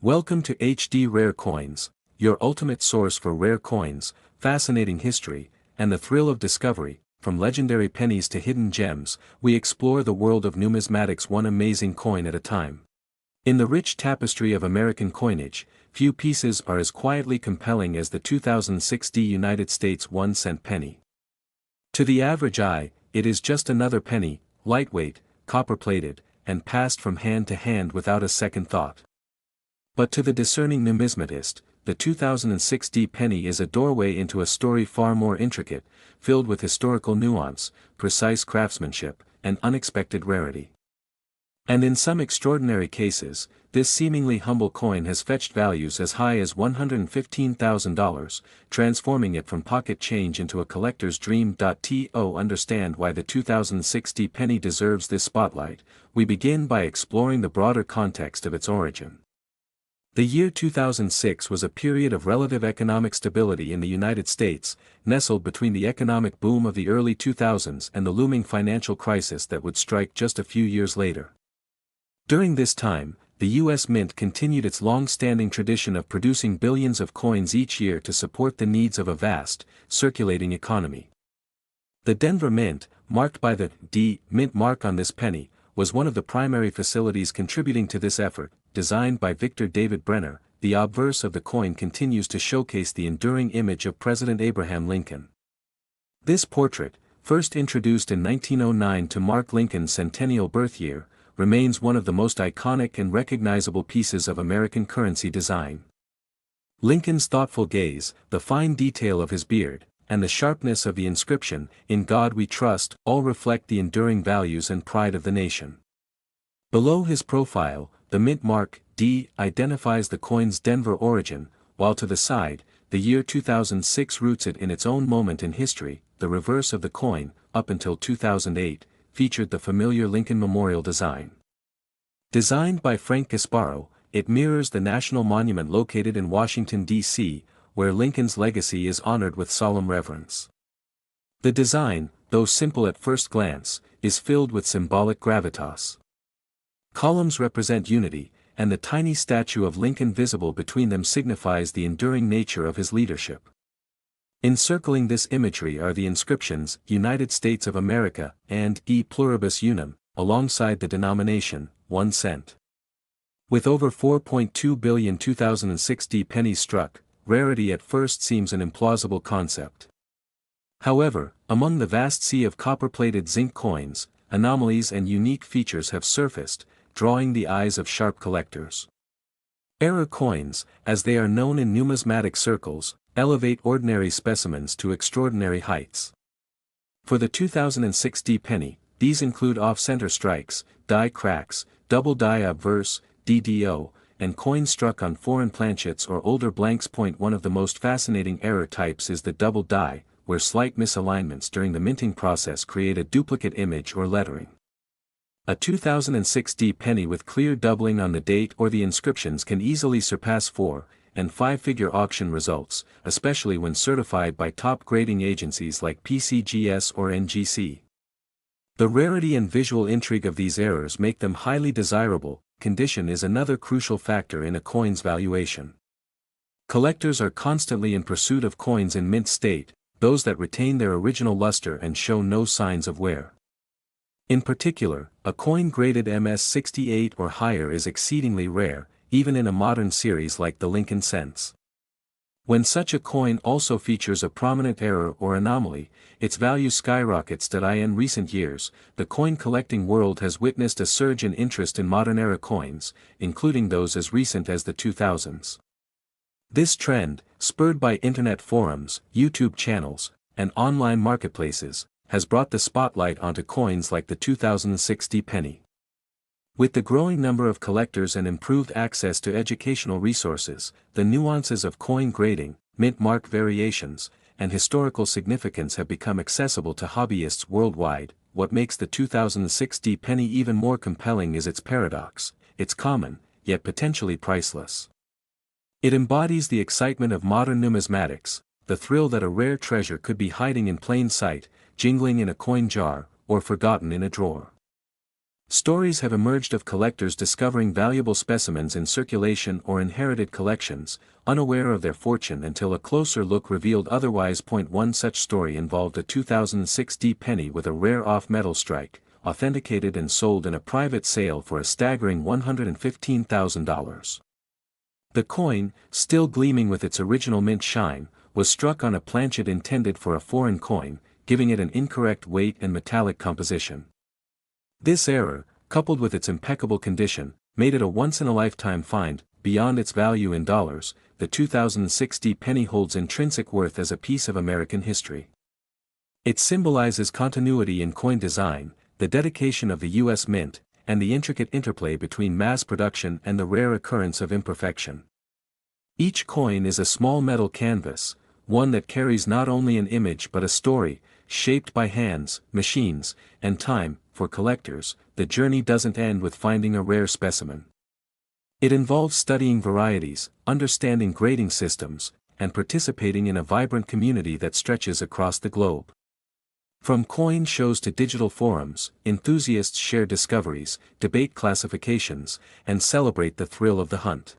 Welcome to HD Rare Coins, your ultimate source for rare coins, fascinating history, and the thrill of discovery. From legendary pennies to hidden gems, we explore the world of numismatics one amazing coin at a time. In the rich tapestry of American coinage, few pieces are as quietly compelling as the 2060 United States 1-cent penny. To the average eye, it is just another penny, lightweight, copper-plated, and passed from hand to hand without a second thought. But to the discerning numismatist, the 2060 penny is a doorway into a story far more intricate, filled with historical nuance, precise craftsmanship, and unexpected rarity. And in some extraordinary cases, this seemingly humble coin has fetched values as high as $115,000, transforming it from pocket change into a collector's dream. To understand why the 2060 penny deserves this spotlight, we begin by exploring the broader context of its origin. The year 2006 was a period of relative economic stability in the United States, nestled between the economic boom of the early 2000s and the looming financial crisis that would strike just a few years later. During this time, the U.S. Mint continued its long-standing tradition of producing billions of coins each year to support the needs of a vast, circulating economy. The Denver Mint, marked by the D Mint mark on this penny, was one of the primary facilities contributing to this effort. Designed by Victor David Brenner, the obverse of the coin continues to showcase the enduring image of President Abraham Lincoln. This portrait, first introduced in 1909 to mark Lincoln's centennial birth year, remains one of the most iconic and recognizable pieces of American currency design. Lincoln's thoughtful gaze, the fine detail of his beard, and the sharpness of the inscription, "In God We Trust," all reflect the enduring values and pride of the nation. Below his profile, the mint mark, D, identifies the coin's Denver origin, while to the side, the year 2006 roots it in its own moment in history. The reverse of the coin, up until 2008, featured the familiar Lincoln Memorial design. Designed by Frank Gasparo, it mirrors the national monument located in Washington, D.C., where Lincoln's legacy is honored with solemn reverence. The design, though simple at first glance, is filled with symbolic gravitas. Columns represent unity, and the tiny statue of Lincoln visible between them signifies the enduring nature of his leadership. Encircling this imagery are the inscriptions, "United States of America," and "E Pluribus Unum," alongside the denomination, 1 cent. With over 4.2 billion 2060 pennies struck, rarity at first seems an implausible concept. However, among the vast sea of copper-plated zinc coins, anomalies and unique features have surfaced, drawing the eyes of sharp collectors. Error coins, as they are known in numismatic circles, elevate ordinary specimens to extraordinary heights. For the 2060 penny, these include off-center strikes, die cracks, double die obverse, DDO, and coins struck on foreign planchets or older blanks. One of the most fascinating error types is the double die, where slight misalignments during the minting process create a duplicate image or lettering. A 2060 penny with clear doubling on the date or the inscriptions can easily surpass 4- and 5-figure auction results, especially when certified by top grading agencies like PCGS or NGC. The rarity and visual intrigue of these errors make them highly desirable. Condition is another crucial factor in a coin's valuation. Collectors are constantly in pursuit of coins in mint state, those that retain their original luster and show no signs of wear. In particular, a coin graded MS-68 or higher is exceedingly rare, even in a modern series like the Lincoln Cents. When such a coin also features a prominent error or anomaly, its value skyrockets. In recent years, the coin collecting world has witnessed a surge in interest in modern-era coins, including those as recent as the 2000s. This trend, spurred by internet forums, YouTube channels, and online marketplaces, has brought the spotlight onto coins like the 2060 penny. With the growing number of collectors and improved access to educational resources, the nuances of coin grading, mint mark variations, and historical significance have become accessible to hobbyists worldwide. What makes the 2060 penny even more compelling is its paradox: it's common, yet potentially priceless. It embodies the excitement of modern numismatics, the thrill that a rare treasure could be hiding in plain sight, jingling in a coin jar, or forgotten in a drawer. Stories have emerged of collectors discovering valuable specimens in circulation or inherited collections, unaware of their fortune until a closer look revealed otherwise. One such story involved a 2006 penny with a rare off-metal strike, authenticated and sold in a private sale for a staggering $115,000. The coin, still gleaming with its original mint shine, was struck on a planchet intended for a foreign coin, giving it an incorrect weight and metallic composition. This error, coupled with its impeccable condition, made it a once-in-a-lifetime find. Beyond its value in dollars, the 2006 penny holds intrinsic worth as a piece of American history. It symbolizes continuity in coin design, the dedication of the U.S. Mint, and the intricate interplay between mass production and the rare occurrence of imperfection. Each coin is a small metal canvas, one that carries not only an image but a story, shaped by hands, machines, and time. For collectors, the journey doesn't end with finding a rare specimen. It involves studying varieties, understanding grading systems, and participating in a vibrant community that stretches across the globe. From coin shows to digital forums, enthusiasts share discoveries, debate classifications, and celebrate the thrill of the hunt.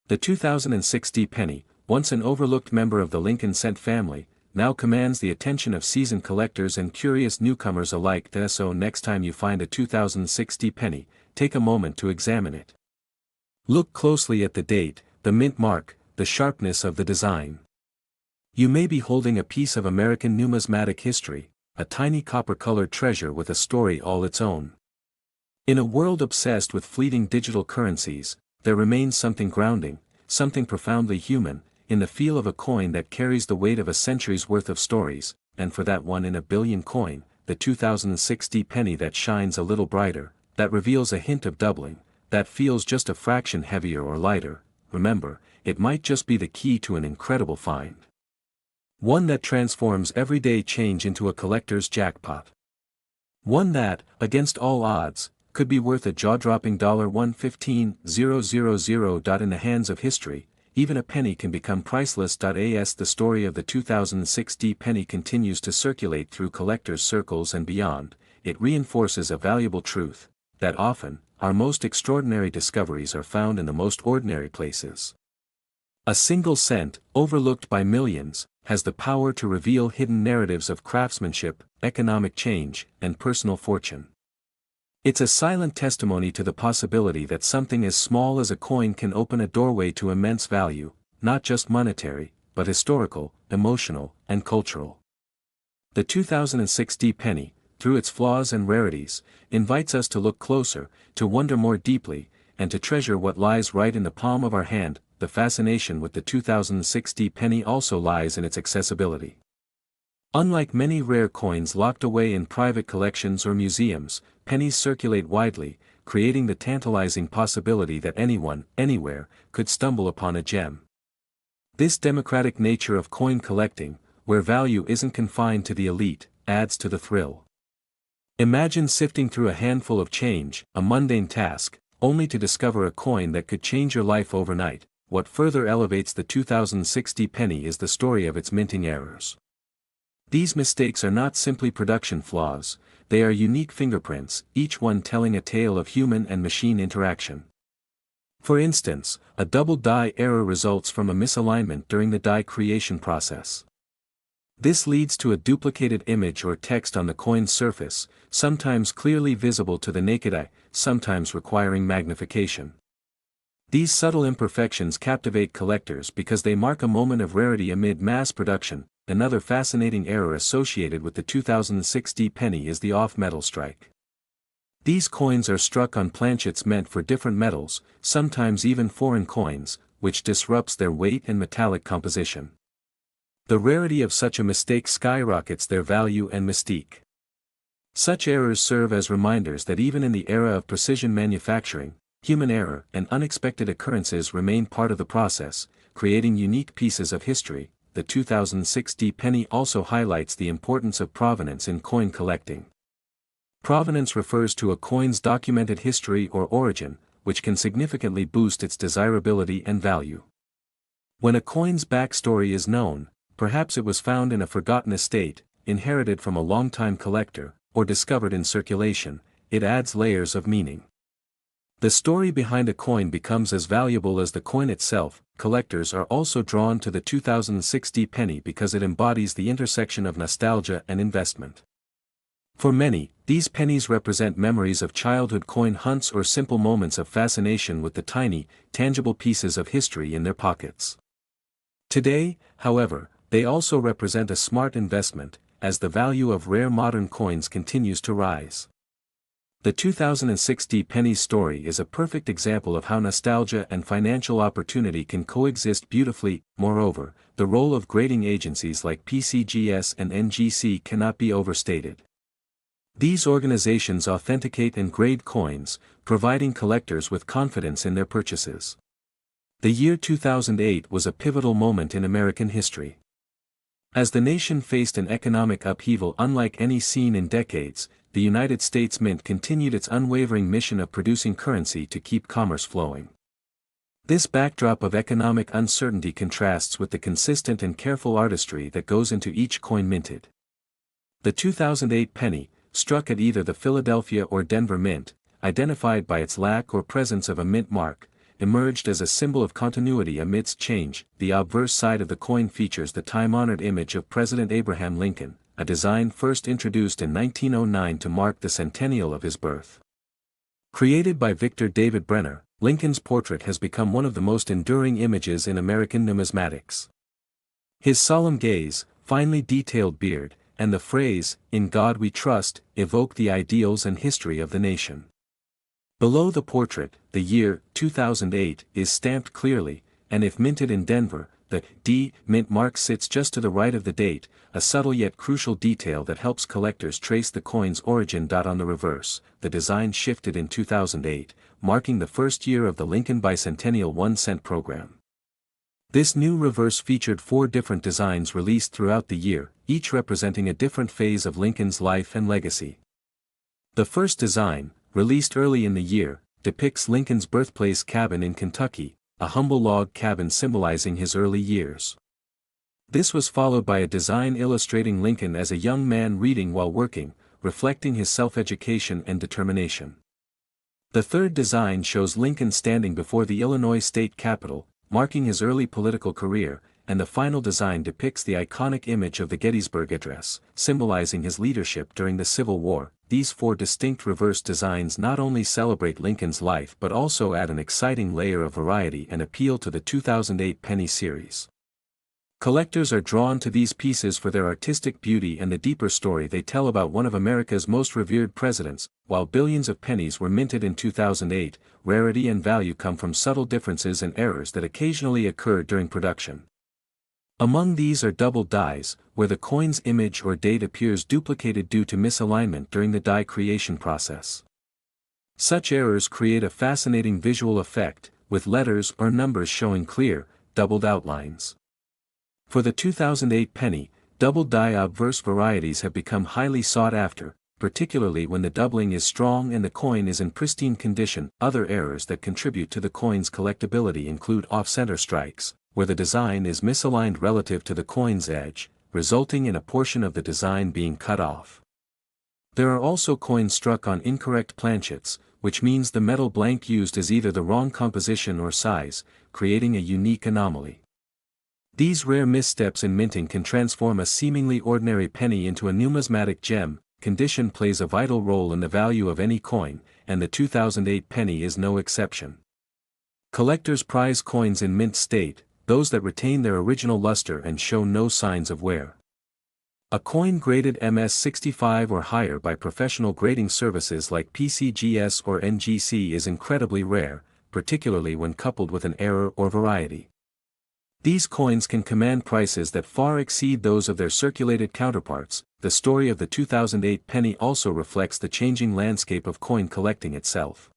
The 2006 penny, once an overlooked member of the Lincoln Cent family, now commands the attention of seasoned collectors and curious newcomers alike. So next time you find a 2006 penny, take a moment to examine it. Look closely at the date, the mint mark, the sharpness of the design. You may be holding a piece of American numismatic history, a tiny copper-colored treasure with a story all its own. In a world obsessed with fleeting digital currencies, there remains something grounding, something profoundly human, in the feel of a coin that carries the weight of a century's worth of stories, and for that one in a billion coin, the 2006 penny that shines a little brighter, that reveals a hint of doubling, that feels just a fraction heavier or lighter, remember, it might just be the key to an incredible find. One that transforms everyday change into a collector's jackpot. One that, against all odds, could be worth a jaw-dropping $115,000. In the hands of history, even a penny can become priceless. As the story of the 2006 penny continues to circulate through collectors' circles and beyond, it reinforces a valuable truth, that often, our most extraordinary discoveries are found in the most ordinary places. A single cent, overlooked by millions, has the power to reveal hidden narratives of craftsmanship, economic change, and personal fortune. It's a silent testimony to the possibility that something as small as a coin can open a doorway to immense value, not just monetary, but historical, emotional, and cultural. The 2006 penny, through its flaws and rarities, invites us to look closer, to wonder more deeply, and to treasure what lies right in the palm of our hand. The fascination with the 2006 penny also lies in its accessibility. Unlike many rare coins locked away in private collections or museums, pennies circulate widely, creating the tantalizing possibility that anyone, anywhere, could stumble upon a gem. This democratic nature of coin collecting, where value isn't confined to the elite, adds to the thrill. Imagine sifting through a handful of change, a mundane task, only to discover a coin that could change your life overnight. What further elevates the 2006 penny is the story of its minting errors. These mistakes are not simply production flaws, they are unique fingerprints, each one telling a tale of human and machine interaction. For instance, a double die error results from a misalignment during the die creation process. This leads to a duplicated image or text on the coin's surface, sometimes clearly visible to the naked eye, sometimes requiring magnification. These subtle imperfections captivate collectors because they mark a moment of rarity amid mass production. Another fascinating error associated with the 2006 penny is the off-metal strike. These coins are struck on planchets meant for different metals, sometimes even foreign coins, which disrupts their weight and metallic composition. The rarity of such a mistake skyrockets their value and mystique. Such errors serve as reminders that even in the era of precision manufacturing, human error and unexpected occurrences remain part of the process, creating unique pieces of history. The 2006 penny also highlights the importance of provenance in coin collecting. Provenance refers to a coin's documented history or origin, which can significantly boost its desirability and value. When a coin's backstory is known, perhaps it was found in a forgotten estate, inherited from a longtime collector, or discovered in circulation, it adds layers of meaning. The story behind a coin becomes as valuable as the coin itself. Collectors are also drawn to the 2006 penny because it embodies the intersection of nostalgia and investment. For many, these pennies represent memories of childhood coin hunts or simple moments of fascination with the tiny, tangible pieces of history in their pockets. Today, however, they also represent a smart investment, as the value of rare modern coins continues to rise. The 2006 penny's story is a perfect example of how nostalgia and financial opportunity can coexist beautifully. Moreover, the role of grading agencies like PCGS and NGC cannot be overstated. These organizations authenticate and grade coins, providing collectors with confidence in their purchases. The year 2008 was a pivotal moment in American history. As the nation faced an economic upheaval unlike any seen in decades, the United States Mint continued its unwavering mission of producing currency to keep commerce flowing. This backdrop of economic uncertainty contrasts with the consistent and careful artistry that goes into each coin minted. The 2008 penny, struck at either the Philadelphia or Denver Mint, identified by its lack or presence of a mint mark, emerged as a symbol of continuity amidst change. The obverse side of the coin features the time-honored image of President Abraham Lincoln, a design first introduced in 1909 to mark the centennial of his birth. Created by Victor David Brenner, Lincoln's portrait has become one of the most enduring images in American numismatics. His solemn gaze, finely detailed beard, and the phrase, "In God We Trust," evoke the ideals and history of the nation. Below the portrait, the year, 2008, is stamped clearly, and if minted in Denver, the D mint mark sits just to the right of the date, a subtle yet crucial detail that helps collectors trace the coin's origin. On the reverse, the design shifted in 2008, marking the first year of the Lincoln Bicentennial 1-cent program. This new reverse featured 4 different designs released throughout the year, each representing a different phase of Lincoln's life and legacy. The first design, released early in the year, depicts Lincoln's birthplace cabin in Kentucky, a humble log cabin symbolizing his early years. This was followed by a design illustrating Lincoln as a young man reading while working, reflecting his self-education and determination. The third design shows Lincoln standing before the Illinois state capitol, marking his early political career, and the final design depicts the iconic image of the Gettysburg Address, symbolizing his leadership during the Civil War. These 4 distinct reverse designs not only celebrate Lincoln's life but also add an exciting layer of variety and appeal to the 2008 penny series. Collectors are drawn to these pieces for their artistic beauty and the deeper story they tell about one of America's most revered presidents. While billions of pennies were minted in 2008, rarity and value come from subtle differences and errors that occasionally occur during production. Among these are double dies, where the coin's image or date appears duplicated due to misalignment during the die creation process. Such errors create a fascinating visual effect, with letters or numbers showing clear, doubled outlines. For the 2008 penny, double die obverse varieties have become highly sought after, particularly when the doubling is strong and the coin is in pristine condition. Other errors that contribute to the coin's collectability include off-center strikes, where the design is misaligned relative to the coin's edge, resulting in a portion of the design being cut off. There are also coins struck on incorrect planchets, which means the metal blank used is either the wrong composition or size, creating a unique anomaly. These rare missteps in minting can transform a seemingly ordinary penny into a numismatic gem. Condition plays a vital role in the value of any coin, and the 2008 penny is no exception. Collectors prize coins in mint state, those that retain their original luster and show no signs of wear. A coin graded MS65 or higher by professional grading services like PCGS or NGC is incredibly rare, particularly when coupled with an error or variety. These coins can command prices that far exceed those of their circulated counterparts. The story of the 2008 penny also reflects the changing landscape of coin collecting itself.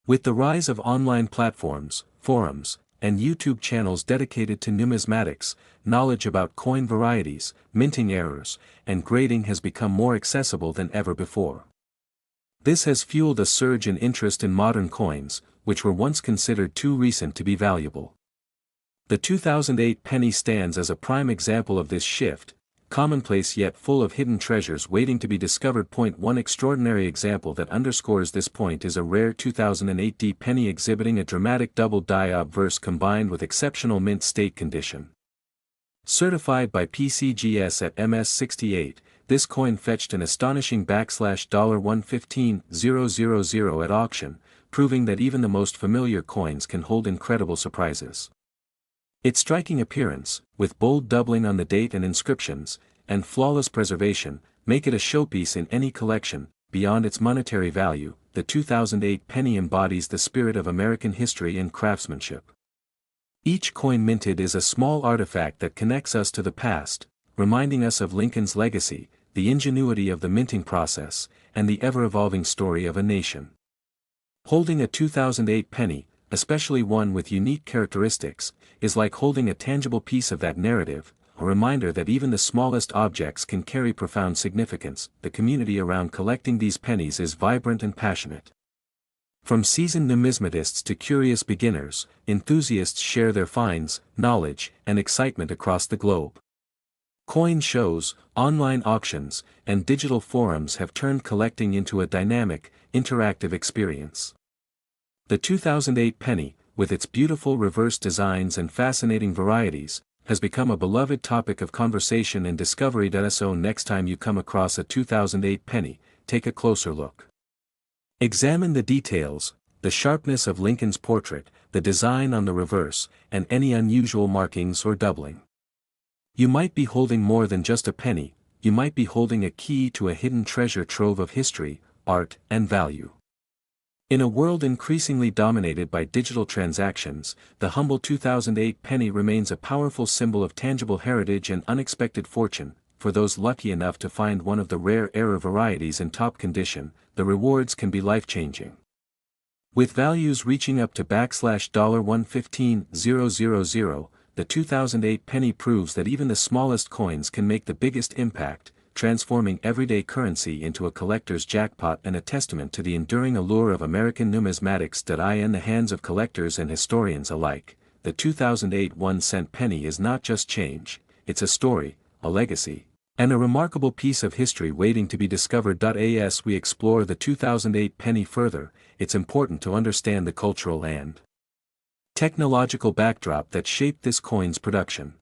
With the rise of online platforms, forums, and YouTube channels dedicated to numismatics, knowledge about coin varieties, minting errors, and grading has become more accessible than ever before. This has fueled a surge in interest in modern coins, which were once considered too recent to be valuable. The 2008 penny stands as a prime example of this shift, commonplace yet full of hidden treasures waiting to be discovered. One extraordinary example that underscores this point is a rare 2008 D penny exhibiting a dramatic double-die obverse combined with exceptional mint state condition. Certified by PCGS at MS68, this coin fetched an astonishing $115,000 at auction, proving that even the most familiar coins can hold incredible surprises. Its striking appearance, with bold doubling on the date and inscriptions, and flawless preservation, make it a showpiece in any collection. Beyond its monetary value, the 2008 penny embodies the spirit of American history and craftsmanship. Each coin minted is a small artifact that connects us to the past, reminding us of Lincoln's legacy, the ingenuity of the minting process, and the ever-evolving story of a nation. Holding a 2008 penny, especially one with unique characteristics, is like holding a tangible piece of that narrative, a reminder that even the smallest objects can carry profound significance. The community around collecting these pennies is vibrant and passionate. From seasoned numismatists to curious beginners, enthusiasts share their finds, knowledge, and excitement across the globe. Coin shows, online auctions, and digital forums have turned collecting into a dynamic, interactive experience. The 2008 penny, with its beautiful reverse designs and fascinating varieties, has become a beloved topic of conversation and discovery. So next time you come across a 2008 penny, take a closer look. Examine the details, the sharpness of Lincoln's portrait, the design on the reverse, and any unusual markings or doubling. You might be holding more than just a penny, you might be holding a key to a hidden treasure trove of history, art, and value. In a world increasingly dominated by digital transactions, the humble 2008 penny remains a powerful symbol of tangible heritage and unexpected fortune. For those lucky enough to find one of the rare era varieties in top condition, the rewards can be life-changing. With values reaching up to $115,000, the 2008 penny proves that even the smallest coins can make the biggest impact, transforming everyday currency into a collector's jackpot and a testament to the enduring allure of American numismatics. In the hands of collectors and historians alike, the 2008 1-cent penny is not just change, it's a story, a legacy, and a remarkable piece of history waiting to be discovered. As we explore the 2008 penny further, it's important to understand the cultural and technological backdrop that shaped this coin's production.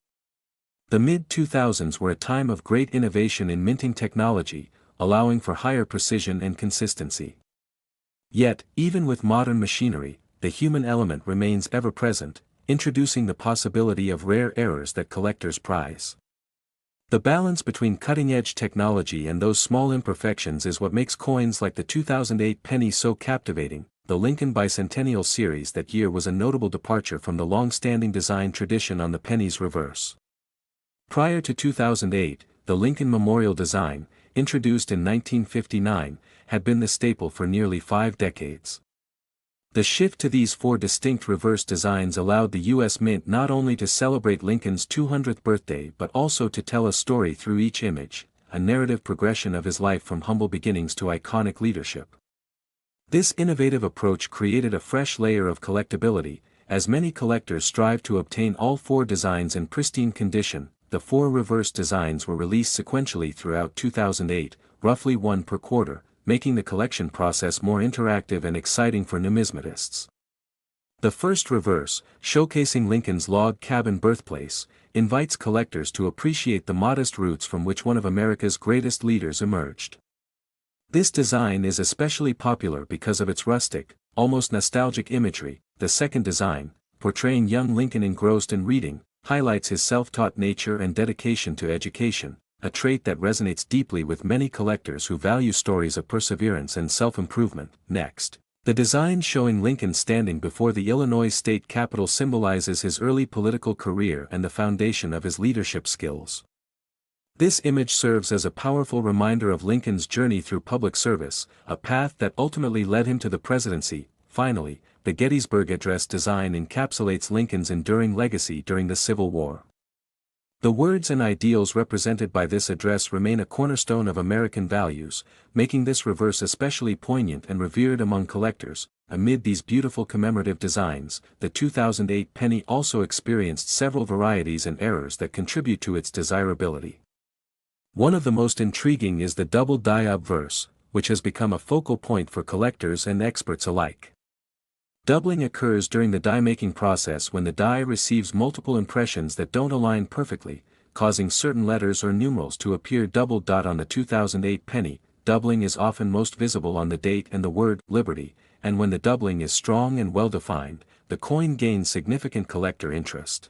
The mid-2000s were a time of great innovation in minting technology, allowing for higher precision and consistency. Yet, even with modern machinery, the human element remains ever present, introducing the possibility of rare errors that collectors prize. The balance between cutting-edge technology and those small imperfections is what makes coins like the 2008 penny so captivating. The Lincoln Bicentennial series that year was a notable departure from the long-standing design tradition on the penny's reverse. Prior to 2008, the Lincoln Memorial design, introduced in 1959, had been the staple for nearly 5 decades. The shift to these 4 distinct reverse designs allowed the U.S. Mint not only to celebrate Lincoln's 200th birthday but also to tell a story through each image, a narrative progression of his life from humble beginnings to iconic leadership. This innovative approach created a fresh layer of collectability, as many collectors strive to obtain all 4 designs in pristine condition. The 4 reverse designs were released sequentially throughout 2008, roughly 1 per quarter, making the collection process more interactive and exciting for numismatists. The first reverse, showcasing Lincoln's log cabin birthplace, invites collectors to appreciate the modest roots from which one of America's greatest leaders emerged. This design is especially popular because of its rustic, almost nostalgic imagery. The second design, portraying young Lincoln engrossed in reading, highlights his self-taught nature and dedication to education, a trait that resonates deeply with many collectors who value stories of perseverance and self-improvement. Next, the design showing Lincoln standing before the Illinois state capitol symbolizes his early political career and the foundation of his leadership skills. This image serves as a powerful reminder of Lincoln's journey through public service, a path that ultimately led him to the presidency. Finally, the Gettysburg Address design encapsulates Lincoln's enduring legacy during the Civil War. The words and ideals represented by this address remain a cornerstone of American values, making this reverse especially poignant and revered among collectors. Amid these beautiful commemorative designs, the 2008 penny also experienced several varieties and errors that contribute to its desirability. One of the most intriguing is the double die obverse, which has become a focal point for collectors and experts alike. Doubling occurs during the die-making process when the die receives multiple impressions that don't align perfectly, causing certain letters or numerals to appear doubled. On the 2008 penny, doubling is often most visible on the date and the word "liberty," and when the doubling is strong and well-defined, the coin gains significant collector interest.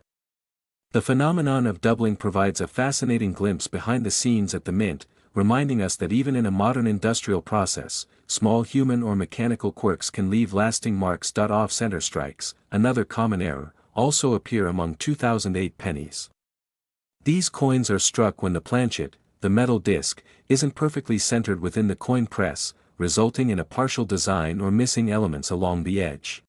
The phenomenon of doubling provides a fascinating glimpse behind the scenes at the mint, reminding us that even in a modern industrial process, small human or mechanical quirks can leave lasting marks. Off-center strikes, another common error, also appear among 2008 pennies. These coins are struck when the planchet, the metal disc, isn't perfectly centered within the coin press, resulting in a partial design or missing elements along the edge.